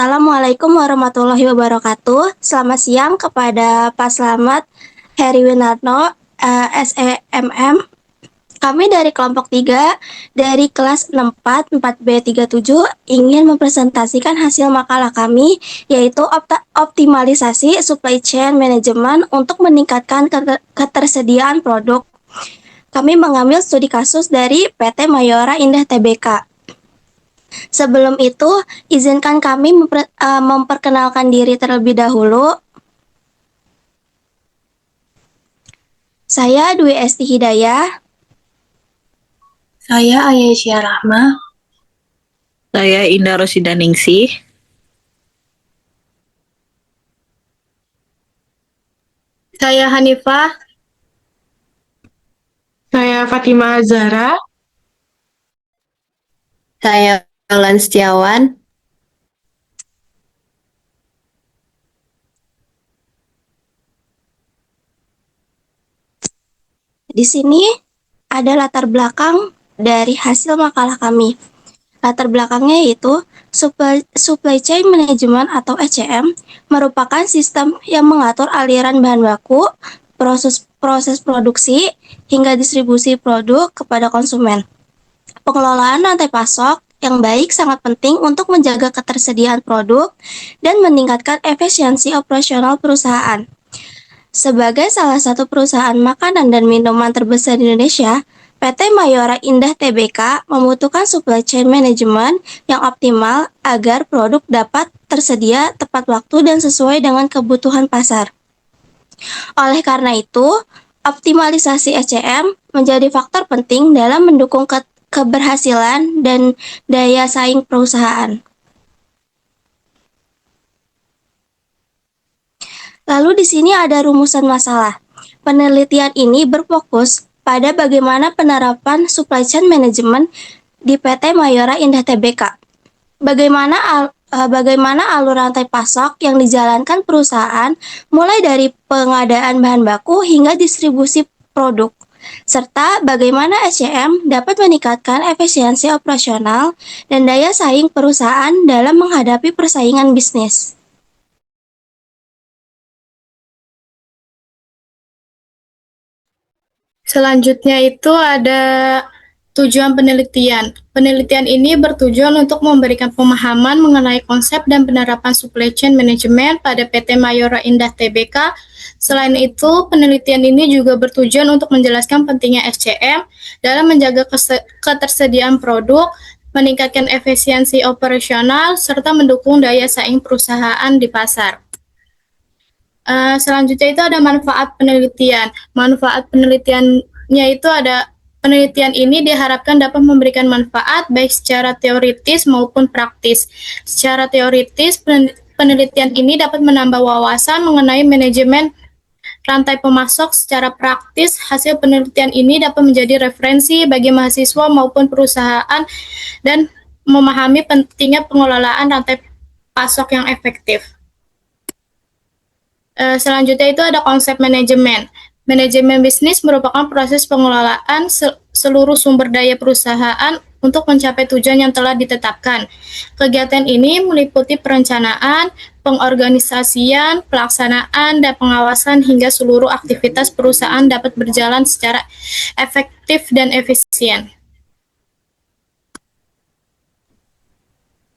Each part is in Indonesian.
Assalamualaikum warahmatullahi wabarakatuh. Selamat siang kepada Pak Slamet Heri Winarno, SEMM. Kami dari kelompok 3 dari kelas 64 4B37 ingin mempresentasikan hasil makalah kami, yaitu optimalisasi supply chain management untuk meningkatkan ketersediaan produk. Kami mengambil studi kasus dari PT Mayora Indah Tbk. Sebelum itu, izinkan kami memperkenalkan diri terlebih dahulu. Saya Dwi Esti Hidayah. Saya Ayesya Rahma. Saya Indah Rosida Ningsih. Saya Hanifah. Saya Fatimah Zahra. Saya Lan Setiawan. Di sini ada latar belakang dari hasil makalah kami. Latar belakangnya yaitu Supply Chain Management atau SCM merupakan sistem yang mengatur aliran bahan baku, proses produksi, hingga distribusi produk kepada konsumen. Pengelolaan rantai pasok yang baik sangat penting untuk menjaga ketersediaan produk dan meningkatkan efisiensi operasional perusahaan. Sebagai salah satu perusahaan makanan dan minuman terbesar di Indonesia, PT Mayora Indah Tbk membutuhkan supply chain management yang optimal agar produk dapat tersedia tepat waktu dan sesuai dengan kebutuhan pasar. Oleh karena itu, optimalisasi SCM menjadi faktor penting dalam mendukung keberhasilan dan daya saing perusahaan. Lalu di sini ada rumusan masalah. Penelitian ini berfokus pada bagaimana penerapan supply chain management di PT Mayora Indah Tbk. Bagaimana alur rantai pasok yang dijalankan perusahaan mulai dari pengadaan bahan baku hingga distribusi produk, serta bagaimana SCM dapat meningkatkan efisiensi operasional dan daya saing perusahaan dalam menghadapi persaingan bisnis. Selanjutnya itu ada tujuan penelitian. Penelitian ini bertujuan untuk memberikan pemahaman mengenai konsep dan penerapan supply chain management pada PT Mayora Indah Tbk. Selain itu, penelitian ini juga bertujuan untuk menjelaskan pentingnya SCM dalam menjaga ketersediaan produk, meningkatkan efisiensi operasional, serta mendukung daya saing perusahaan di pasar. Selanjutnya itu ada manfaat penelitian. Manfaat penelitiannya itu ada penelitian ini diharapkan dapat memberikan manfaat baik secara teoritis maupun praktis. Secara teoritis, penelitian ini dapat menambah wawasan mengenai manajemen rantai pemasok. Secara praktis, hasil penelitian ini dapat menjadi referensi bagi mahasiswa maupun perusahaan dan memahami pentingnya pengelolaan rantai pasok yang efektif. Selanjutnya itu ada konsep manajemen. Manajemen bisnis merupakan proses pengelolaan seluruh sumber daya perusahaan untuk mencapai tujuan yang telah ditetapkan. Kegiatan ini meliputi perencanaan, pengorganisasian, pelaksanaan, dan pengawasan hingga seluruh aktivitas perusahaan dapat berjalan secara efektif dan efisien.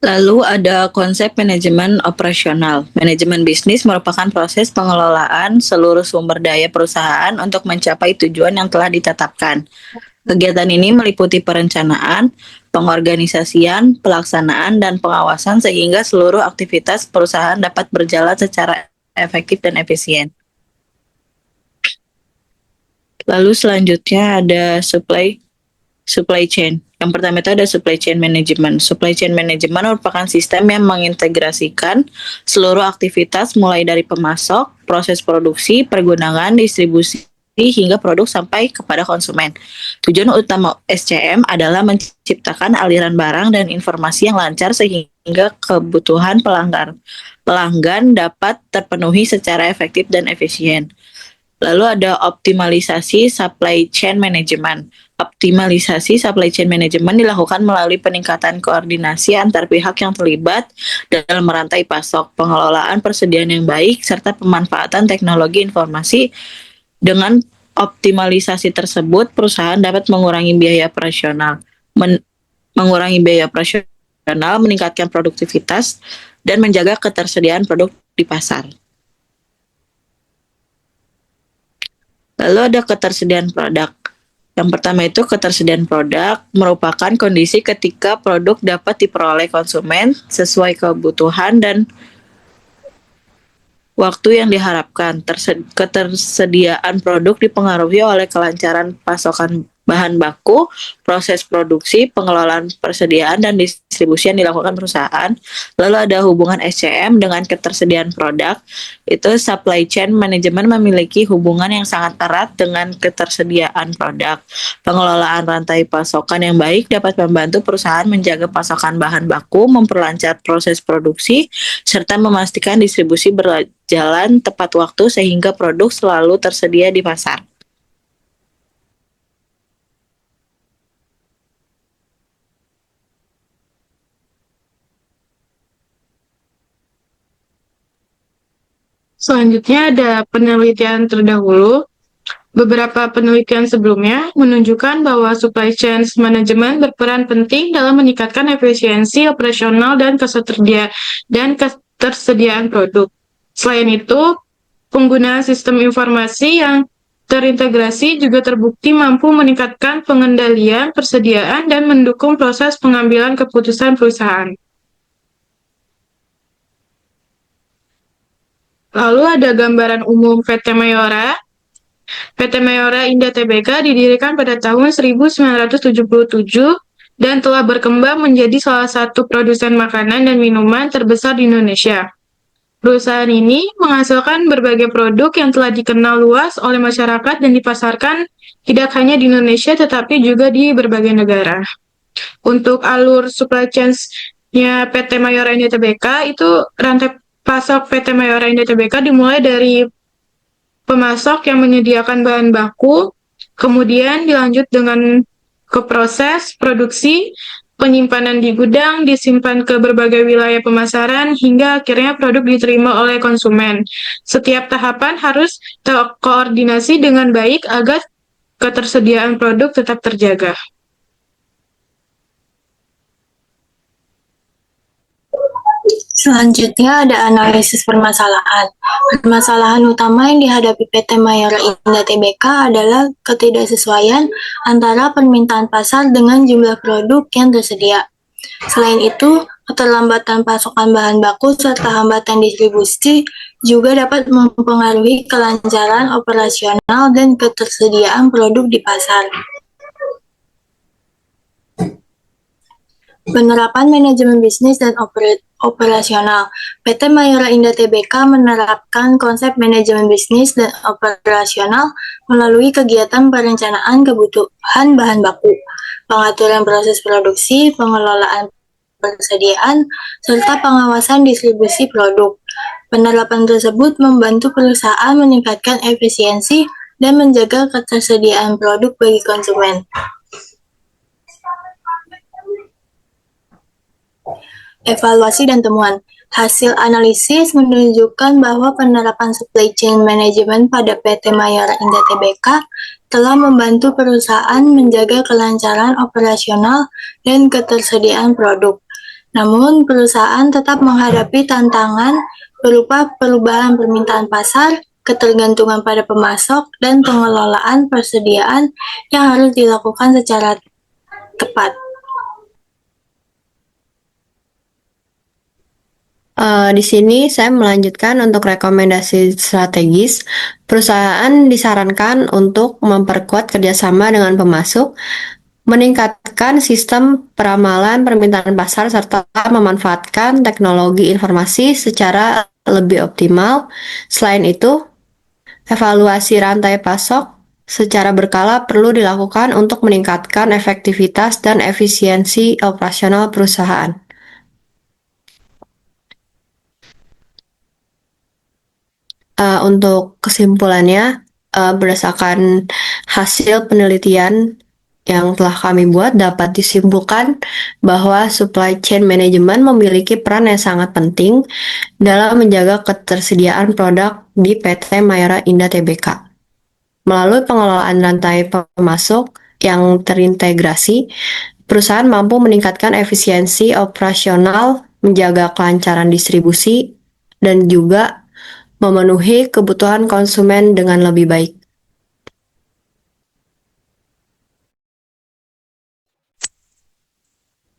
Lalu ada konsep manajemen operasional. Manajemen bisnis merupakan proses pengelolaan seluruh sumber daya perusahaan untuk mencapai tujuan yang telah ditetapkan. Kegiatan ini meliputi perencanaan, pengorganisasian, pelaksanaan, dan pengawasan sehingga seluruh aktivitas perusahaan dapat berjalan secara efektif dan efisien. Lalu selanjutnya ada supply chain. Yang pertama itu ada supply chain management. Supply chain management merupakan sistem yang mengintegrasikan seluruh aktivitas mulai dari pemasok, proses produksi, pergudangan, distribusi, hingga produk sampai kepada konsumen. Tujuan utama SCM adalah menciptakan aliran barang dan informasi yang lancar sehingga kebutuhan pelanggan dapat terpenuhi secara efektif dan efisien. Lalu ada optimalisasi supply chain management. Optimalisasi supply chain management dilakukan melalui peningkatan koordinasi antar pihak yang terlibat dalam rantai pasok, pengelolaan persediaan yang baik, serta pemanfaatan teknologi informasi. Dengan optimalisasi tersebut, perusahaan dapat mengurangi biaya operasional, meningkatkan produktivitas, dan menjaga ketersediaan produk di pasar. Lalu ada ketersediaan produk. Yang pertama itu ketersediaan produk merupakan kondisi ketika produk dapat diperoleh konsumen sesuai kebutuhan dan waktu yang diharapkan. Ketersediaan produk dipengaruhi oleh kelancaran pasokan bahan baku, proses produksi, pengelolaan persediaan, dan distribusi yang dilakukan perusahaan. Lalu ada hubungan SCM dengan ketersediaan produk. Itu supply chain management memiliki hubungan yang sangat erat dengan ketersediaan produk. Pengelolaan rantai pasokan yang baik dapat membantu perusahaan menjaga pasokan bahan baku, memperlancar proses produksi, serta memastikan distribusi berjalan tepat waktu sehingga produk selalu tersedia di pasar. Selanjutnya ada penelitian terdahulu. Beberapa penelitian sebelumnya menunjukkan bahwa supply chain management berperan penting dalam meningkatkan efisiensi operasional dan ketersediaan produk. Selain itu, penggunaan sistem informasi yang terintegrasi juga terbukti mampu meningkatkan pengendalian persediaan dan mendukung proses pengambilan keputusan perusahaan. Lalu ada gambaran umum PT Mayora. PT Mayora Indah Tbk didirikan pada tahun 1977 dan telah berkembang menjadi salah satu produsen makanan dan minuman terbesar di Indonesia. Perusahaan ini menghasilkan berbagai produk yang telah dikenal luas oleh masyarakat dan dipasarkan tidak hanya di Indonesia tetapi juga di berbagai negara. Untuk alur supply chain-nya PT Mayora Indah Tbk itu rantai pasok PT Mayora Indah Tbk dimulai dari pemasok yang menyediakan bahan baku, kemudian dilanjut dengan ke proses produksi, penyimpanan di gudang, disimpan ke berbagai wilayah pemasaran, hingga akhirnya produk diterima oleh konsumen. Setiap tahapan harus terkoordinasi dengan baik agar ketersediaan produk tetap terjaga. Selanjutnya ada analisis permasalahan. Permasalahan utama yang dihadapi PT Mayora Indah Tbk adalah ketidaksesuaian antara permintaan pasar dengan jumlah produk yang tersedia. Selain itu, keterlambatan pasokan bahan baku serta hambatan distribusi juga dapat mempengaruhi kelancaran operasional dan ketersediaan produk di pasar. Penerapan manajemen bisnis dan operasional. PT Mayora Indah Tbk menerapkan konsep manajemen bisnis dan operasional melalui kegiatan perencanaan kebutuhan bahan baku, pengaturan proses produksi, pengelolaan persediaan, serta pengawasan distribusi produk. Penerapan tersebut membantu perusahaan meningkatkan efisiensi dan menjaga ketersediaan produk bagi konsumen. Evaluasi dan temuan. Hasil analisis menunjukkan bahwa penerapan supply chain management pada PT Mayora Indah Tbk telah membantu perusahaan menjaga kelancaran operasional dan ketersediaan produk. Namun, perusahaan tetap menghadapi tantangan berupa perubahan permintaan pasar, ketergantungan pada pemasok, dan pengelolaan persediaan yang harus dilakukan secara tepat. Di sini saya melanjutkan untuk rekomendasi strategis. Perusahaan disarankan untuk memperkuat kerjasama dengan pemasok, meningkatkan sistem peramalan permintaan pasar, serta memanfaatkan teknologi informasi secara lebih optimal. Selain itu, evaluasi rantai pasok secara berkala perlu dilakukan untuk meningkatkan efektivitas dan efisiensi operasional perusahaan. Untuk kesimpulannya, berdasarkan hasil penelitian yang telah kami buat, dapat disimpulkan bahwa supply chain management memiliki peran yang sangat penting dalam menjaga ketersediaan produk di PT Mayora Indah Tbk. Melalui pengelolaan rantai pemasok yang terintegrasi, perusahaan mampu meningkatkan efisiensi operasional, menjaga kelancaran distribusi, dan juga memenuhi kebutuhan konsumen dengan lebih baik.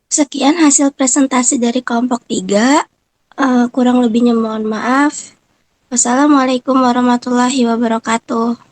Sekian hasil presentasi dari kelompok 3. Kurang lebihnya mohon maaf. Wassalamualaikum warahmatullahi wabarakatuh.